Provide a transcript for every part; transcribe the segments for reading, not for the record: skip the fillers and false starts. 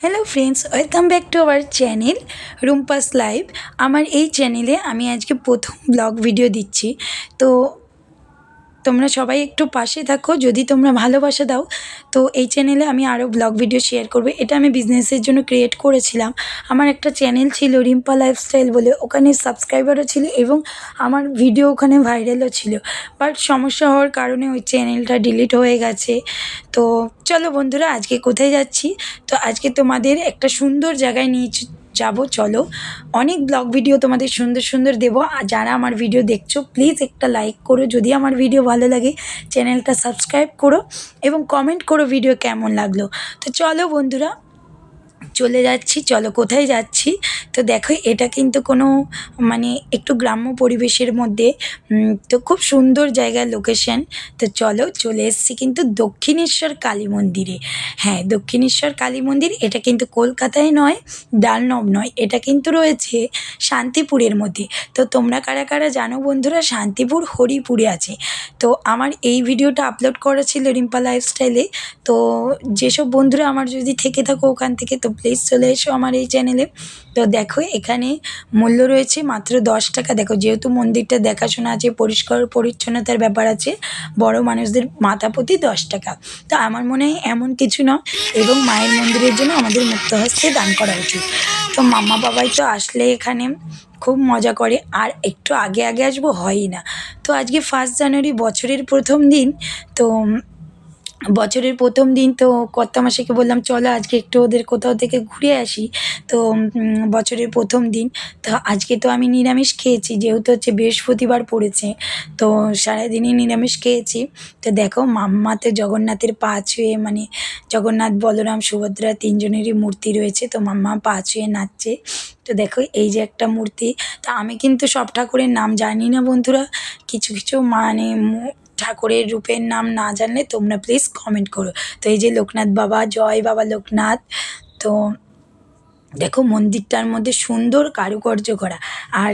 Hello friends, welcome back to our channel Rumpa's live. আমার এই চ্যানেলে আমি আজকে প্রথম ব্লগ ভিডিও দিচ্ছি। তো তোমরা সবাই একটু পাশে থাকো। যদি তোমরা ভালোবাসা দাও তো এই চ্যানেলে আমি আরও ব্লগ ভিডিও শেয়ার করবো। এটা আমি বিজনেসের জন্য ক্রিয়েট করেছিলাম। আমার একটা চ্যানেল ছিল রিম্পা লাইফস্টাইল বলে, ওখানে সাবস্ক্রাইবারও ছিল এবং আমার ভিডিও ওখানে ভাইরালও ছিল। বাট সমস্যা হওয়ার কারণে ওই চ্যানেলটা ডিলিট হয়ে গেছে। তো চলো বন্ধুরা, আজকে কোথায় যাচ্ছি? তো আজকে তোমাদের একটা সুন্দর জায়গায় নিয়ে যাবো। চলো, অনেক ব্লগ ভিডিও তোমাদের সুন্দর সুন্দর দেবো। আর যারা আমার ভিডিও দেখছো প্লিজ একটা লাইক করো, যদি আমার ভিডিও ভালো লাগে চ্যানেলটা সাবস্ক্রাইব করো এবং কমেন্ট করো ভিডিও কেমন লাগলো। তো চলো বন্ধুরা, চলে যাচ্ছি। চলো, কোথায় যাচ্ছি? তো দেখো, এটা কিন্তু কোনো মানে একটু গ্রাম্য পরিবেশের মধ্যে, তো খুব সুন্দর জায়গার লোকেশন। তো চলো, চলে এসেছি কিন্তু দক্ষিণেশ্বর কালী মন্দিরে। হ্যাঁ, দক্ষিণেশ্বর কালী মন্দির, এটা কিন্তু কলকাতায় নয়, ডালনব নয়, এটা কিন্তু রয়েছে শান্তিপুরের মধ্যে। তো তোমরা কারা কারা জানো বন্ধুরা, শান্তিপুর হরিপুরে আছে। তো আমার এই ভিডিওটা আপলোড করা ছিল রিম্পা লাইফস্টাইলে। তো যেসব বন্ধুরা আমার যদি থেকে থাকো ওখান থেকে, তো প্লিজ চলে এসো আমার এই চ্যানেলে। তো দেখো, এখানে মূল্য রয়েছে মাত্র 10 টাকা। দেখো, যেহেতু মন্দিরটা দেখাশোনা আছে, পরিষ্কার পরিচ্ছন্নতার ব্যাপার আছে, বড় মানুষদের মাথা প্রতি 10 টাকা। তো আমার মনে হয় এমন কিছু নয়, এবং মায়ের মন্দিরের জন্য আমাদের মুক্ত হস্তে দান করা উচিত। তো মাম্মা বাবাই তো আসলে এখানে খুব মজা করে, আর একটু আগে আগে আসবো হয়ই না। তো আজকে 1 জানুয়ারি, বছরের প্রথম দিন। তো বছরের প্রথম দিন, তো কর্তামশাইকে বললাম চলো আজকে একটু ওদের কোথাও থেকে ঘুরে আসি। তো বছরের প্রথম দিন, তো আজকে তো আমি নিরামিষ খেয়েছি, যেহেতু হচ্ছে বৃহস্পতিবার পড়েছে। তো সারাদিনই নিরামিষ খেয়েছি। তো দেখো, মাম্মাতে জগন্নাথের পা ছুঁয়ে, মানে জগন্নাথ, বলরাম, সুভদ্রা তিনজনেরই মূর্তি রয়েছে, তো মাম্মা পা ছুঁয়ে নাচছে। তো দেখো, এই যে একটা মূর্তি। তা আমি কিন্তু সব ঠাকুরের নাম জানি না বন্ধুরা, কিছু কিছু মানে ঠাকুরের রূপের নাম না জানলে তোমরা প্লিজ কমেন্ট করো। তো এই যে লোকনাথ বাবা, জয় বাবা লোকনাথ। তো দেখো, মন্দিরটার মধ্যে সুন্দর কারুকার্য করা। আর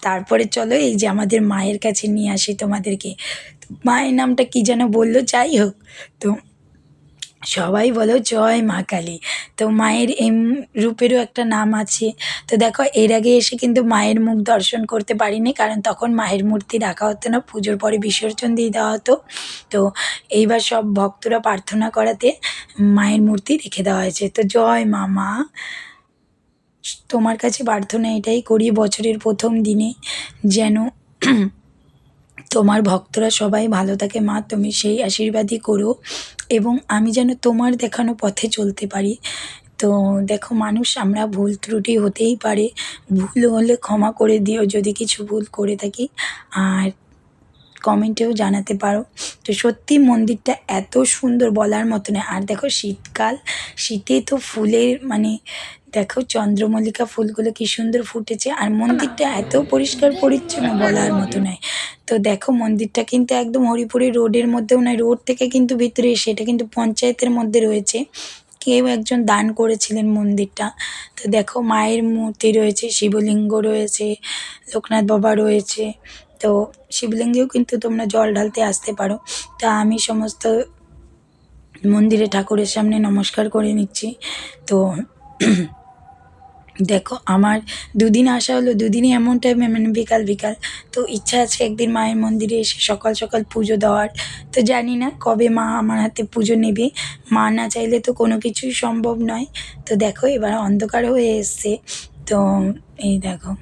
তারপরে চলো এই যে আমাদের মায়ের কাছে নিয়ে আসি তোমাদেরকে। মায়ের নামটা কি যেন বললো, যাই হোক। তো সবাই বলো জয় মা কালী। তো মায়ের রূপেরও একটা নাম আছে। তো দেখো, এর আগে এসে কিন্তু মায়ের মুখ দর্শন করতে পারিনি, কারণ তখন মায়ের মূর্তি রাখা হতো না, পুজোর পরে বিসর্জন দিয়ে দেওয়া হতো। তো এইবার সব ভক্তরা প্রার্থনা করাতে মায়ের মূর্তি রেখে দেওয়া হয়েছে। তো জয় মা। মা, তোমার কাছে প্রার্থনা এটাই করি, বছরের প্রথম দিনে যেন তোমার ভক্তরা সবাই ভালো থাকে মা, তুমি সেই আশীর্বাদই করো, এবং আমি যেন তোমার দেখানো পথে চলতে পারি। তো দেখো মানুষ, আমরা ভুল ত্রুটি হতেই পারে, ভুল হলে ক্ষমা করে দিও যদি কিছু ভুল করে থাকি, আর কমেন্টেও জানাতে পারো। তো সত্যি মন্দিরটা এত সুন্দর, বলার মতো নয়। আর দেখো, শীতকাল, শীতে তো ফুলের মানে দেখো চন্দ্রমল্লিকা ফুলগুলো কি সুন্দর ফুটেছে, আর মন্দিরটা এত পরিষ্কার পরিচ্ছন্ন, বলার মতো নয়। তো দেখো, মন্দিরটা কিন্তু একদম হরিপুরের রোডের মধ্যেও নয়, রোড থেকে কিন্তু ভিতরে এসে, এটা কিন্তু পঞ্চায়েতের মধ্যে রয়েছে, কেউ একজন দান করেছিলেন মন্দিরটা। তো দেখো, মায়ের মূর্তি রয়েছে, শিবলিঙ্গ রয়েছে, লোকনাথ বাবা রয়েছে। তো শিবলিঙ্গেও কিন্তু তোমরা জল ঢালতে আসতে পারো। তা আমি সমস্ত মন্দিরে ঠাকুরের সামনে নমস্কার করে নিচ্ছি। তো দেখো, আমার দুদিন আসা হলো, দুদিনই এমন টাইমে, মানে বিকাল বিকাল। তো ইচ্ছা আছে একদিন মায়ের মন্দিরে এসে সকাল সকাল পুজো দেওয়ার। তো জানি না কবে মা আমার হাতে পুজো নেবে, মা না চাইলে তো কোনো কিছুই সম্ভব নয়। তো দেখো, এবার অন্ধকার হয়ে এসছে। তো এই দেখো,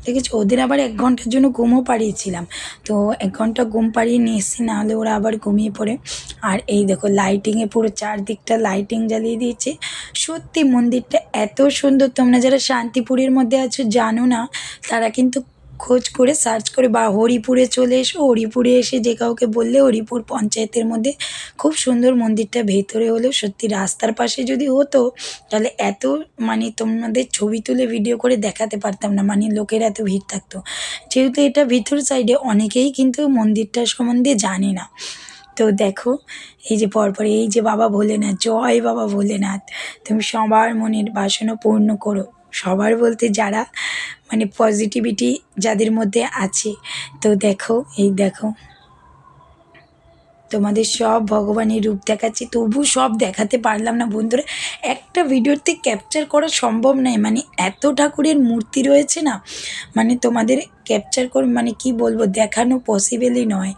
দেখেছো, ওদের আবার 1 ঘন্টার জন্য ঘুমও পাড়িয়েছিলাম। তো 1 ঘন্টা ঘুম পাড়িয়ে নিয়ে এসেছি, নাহলে ওরা আবার ঘুমিয়ে পড়ে। আর এই দেখো, লাইটিংয়ে পুরো চারদিকটা লাইটিং জ্বালিয়ে দিয়েছে। সত্যি মন্দিরটা এত সুন্দর, তোমরা যারা শান্তিপুরের মধ্যে আছো জানো না, তারা কিন্তু খোঁজ করে সার্চ করে বা হরিপুরে চলে এসো। হরিপুরে এসে যে কাউকে বললে, হরিপুর পঞ্চায়েতের মধ্যে খুব সুন্দর মন্দিরটা, ভেতরে হলেও সত্যি রাস্তার পাশে যদি হতো তাহলে এত মানে তোমাদের ছবি তুলে ভিডিও করে দেখাতে পারতাম না, মানে লোকের এত ভিড় থাকতো। যেহেতু এটা ভিতর সাইডে, অনেকেই কিন্তু মন্দিরটার সম্বন্ধে জানে না। তো দেখো, এই যে পরপর এই যে বাবা ভোলেনাথ, জয় বাবা ভোলেনাথ, তুমি সবার মনের বাসনা পূর্ণ করো। সবার বলতে যারা মানে পজিটিভিটি যাদের মধ্যে আছে। তো দেখো, এই দেখো, তোমাদের সব ভগবানের রূপ দেখাচ্ছি, তবু সব দেখাতে পারলাম না বন্ধুরা। একটা ভিডিওতে ক্যাপচার করা সম্ভব নয়, মানে এত ঠাকুরের মূর্তি রয়েছে না, মানে তোমাদের ক্যাপচার করে মানে কি বলবো, দেখানো পসিবলই নয়।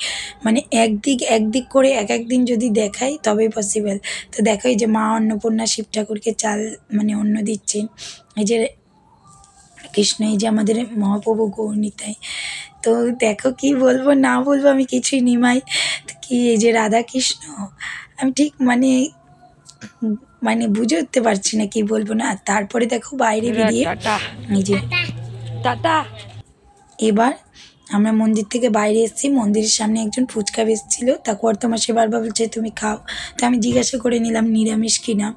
মানে একদিক করে এক একদিন যদি দেখাই তবেই পসিবল। তো দেখো এই যে মা অন্নপূর্ণা শিব ঠাকুরকে চাল মানে অন্ন দিচ্ছেন, এই যে কৃষ্ণ, এই যে আমাদের মহাপ্রভু গৌরনিতাই। তো দেখো কি বলবো না বলবো, আমি কিছুই নিমাই। তো কি এই যে রাধা কৃষ্ণ, আমি ঠিক মানে বুঝে উঠতে পারছি না কি বলবো না। আর তারপরে দেখো বাইরে বেরিয়ে এই যে টাটা, এবার আমরা মন্দির থেকে বাইরে এসেছি, মন্দিরের সামনে একজন ফুচকা বেচছিল, তারপর তোমার সে বারবার বলছে তুমি খাও। তো আমি জিজ্ঞাসা করে নিলাম নিরামিষ কিনা,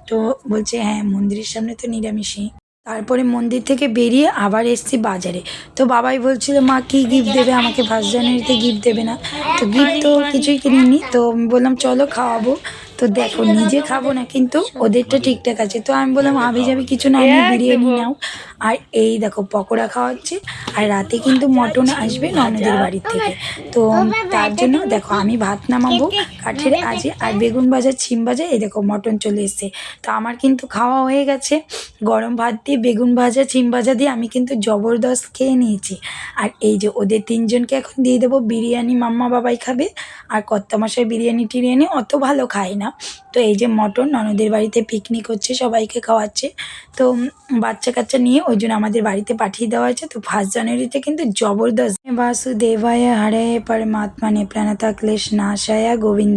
তো বলছে হ্যাঁ মন্দিরের সামনে তো নিরামিষই। তারপরে মন্দির থেকে বেরিয়ে আবার এসেছি বাজারে। তো বাবাই বলছিল মা কী গিফট দেবে আমাকে, ফার্স্ট জানুয়ারিতে গিফট দেবে না। তো গিফট তো কিছুই কিনিনি, তো আমি বললাম চলো খাওয়াবো। তো দেখো নিজে খাবো না কিন্তু ওদেরটা ঠিকঠাক আছে। তো আমি বললাম হাবি যাবি কিছু না নিয়ে বিরিয়ানি নাও। আর এই দেখো পকোড়া খাওয়াচ্ছে, আর রাতে কিন্তু মটন আসবে ননদের বাড়ির থেকে। তো তার জন্য দেখো আমি ভাত নামাবো কাঠের আজে, আর বেগুন ভাজা ছিম ভাজা, এই দেখো মটন চলে এসছে। তো আমার কিন্তু খাওয়া হয়ে গেছে, গরম ভাত দিয়ে বেগুন ভাজা ছিম ভাজা দিয়ে আমি কিন্তু জবরদস্ত খেয়ে নিয়েছি। আর এই যে ওদের তিনজনকে এখন দিয়ে দেবো বিরিয়ানি, মাম্মা বাবাই খাবে, আর কর্তামশাই বিরিয়ানি টিরিয়ানি অত ভালো খায় না। তো এই যে মটন ননদের বাড়িতে পিকনিক হচ্ছে, সবাইকে খাওয়াচ্ছে। তো বাচ্চা কাচ্চা নিয়ে ওই জন্য আমাদের বাড়িতে পাঠিয়ে দেওয়া হয়েছে। তো ফার্স্ট জানুয়ারিতে কিন্তু জবরদস্ত বাসুদেবায় হরে পরমাত্মা প্রাণতা ক্লেশ নাশায়া গোবিন্দ।